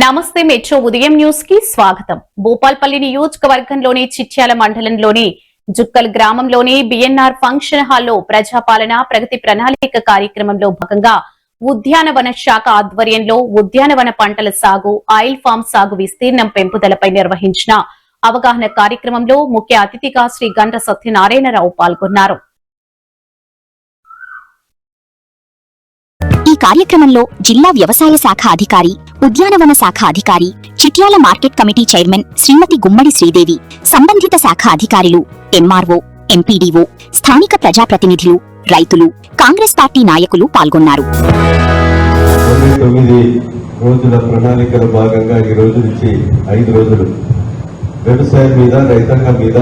నమస్తే మెట్రో ఉదయం న్యూస్ కి స్వాగతం. భూపాల్పల్లి నియోజకవర్గంలోని చిట్యాల మండలంలోని జుక్కల్ గ్రామంలోని బిఎన్ఆర్ ఫంక్షన్ హాల్లో ప్రజాపాలన ప్రగతి ప్రణాళిక కార్యక్రమంలో భాగంగా ఉద్యానవన శాఖ ఆధ్వర్యంలో ఉద్యానవన పంటల సాగు, ఆయిల్ ఫామ్ సాగు విస్తీర్ణం పెంపుదలపై నిర్వహించిన అవగాహన కార్యక్రమంలో ముఖ్య అతిథిగా శ్రీ గండ్ర సత్యనారాయణరావు పాల్గొన్నారు. ఈ కార్యక్రమంలో జిల్లా వ్యవసాయ శాఖ అధికారి, ఉద్యానవన శాఖ అధికారి, చిట్యాల మార్కెట్ కమిటీ చైర్మన్ శ్రీమతి గుమ్మడి శ్రీదేవి, సంబంధిత శాఖ అధికారులు, ఎంఆర్ఓ, ఎంపీడీఓ, స్థానిక ప్రజాప్రతినిధులు, రైతులు, కాంగ్రెస్ పార్టీ నాయకులు పాల్గొన్నారు. 9 రోజుల ప్రణాళికలో భాగంగా ఈ రోజు నుంచి 5 రోజులు వ్యవసాయం మీద, రైతాంగం మీద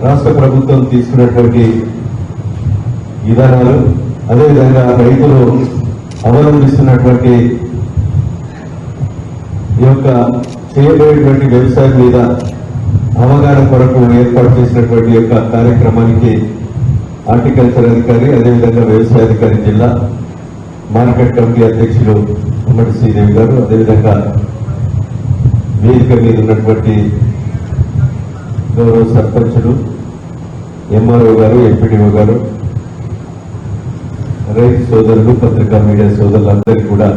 రాష్ట్ర ప్రభుత్వం తీసుకున్నటువంటి విధానాలు, అదేవిధంగా రైతులు అవలంబిస్తున్నటువంటి ఈ యొక్క చేయబోయేటువంటి వ్యవసాయం మీద అవగాహన కొరకు ఏర్పాటు చేసినటువంటి యొక్క కార్యక్రమానికి హార్టికల్చర్ అధికారి, అదేవిధంగా వ్యవసాయ అధికారి, జిల్లా మార్కెట్ కమిటీ అధ్యక్షులు గుమ్మడి శ్రీదేవి గారు, అదేవిధంగా వేదిక మీద ఉన్నటువంటి గౌరవ సర్పంచులు, ఎంఆర్ఓ గారు, ఎంపీడీఓ గారు, రైతు సోదరులు, పత్రికా మీడియా సోదరులందరికీ కూడా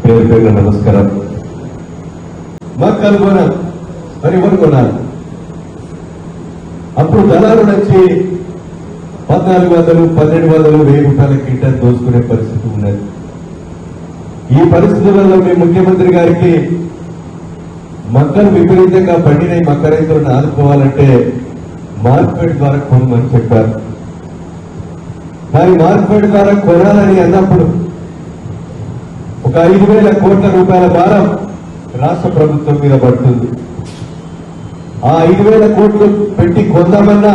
పేరు పేరున నమస్కారం. మొక్కలు కొనాలి, మరి ఎవరు కొనాలి? అప్పుడు దళారు నుంచి 1400, 1200, 1000 రూపాయల క్వింటాల్ దోచుకునే పరిస్థితి ఉన్నది. ఈ పరిస్థితులలో మీ ముఖ్యమంత్రి గారికి మొక్కలు విపరీతంగా పండిన మక్క రైతులను ఆదుకోవాలంటే మార్కెట్ ద్వారా కొనమని చెప్పారు. కానీ మార్కెట్ ద్వారా కొనాలని అన్నప్పుడు ఒక 5,000 కోట్ల రూపాయల భారం రాష్ట్ర ప్రభుత్వం మీద పడుతుంది. ఆ 5,000 కోట్లు పెట్టి కొందామన్నా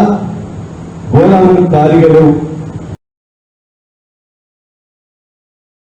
గోదాములు ఖాళీగా లేవు.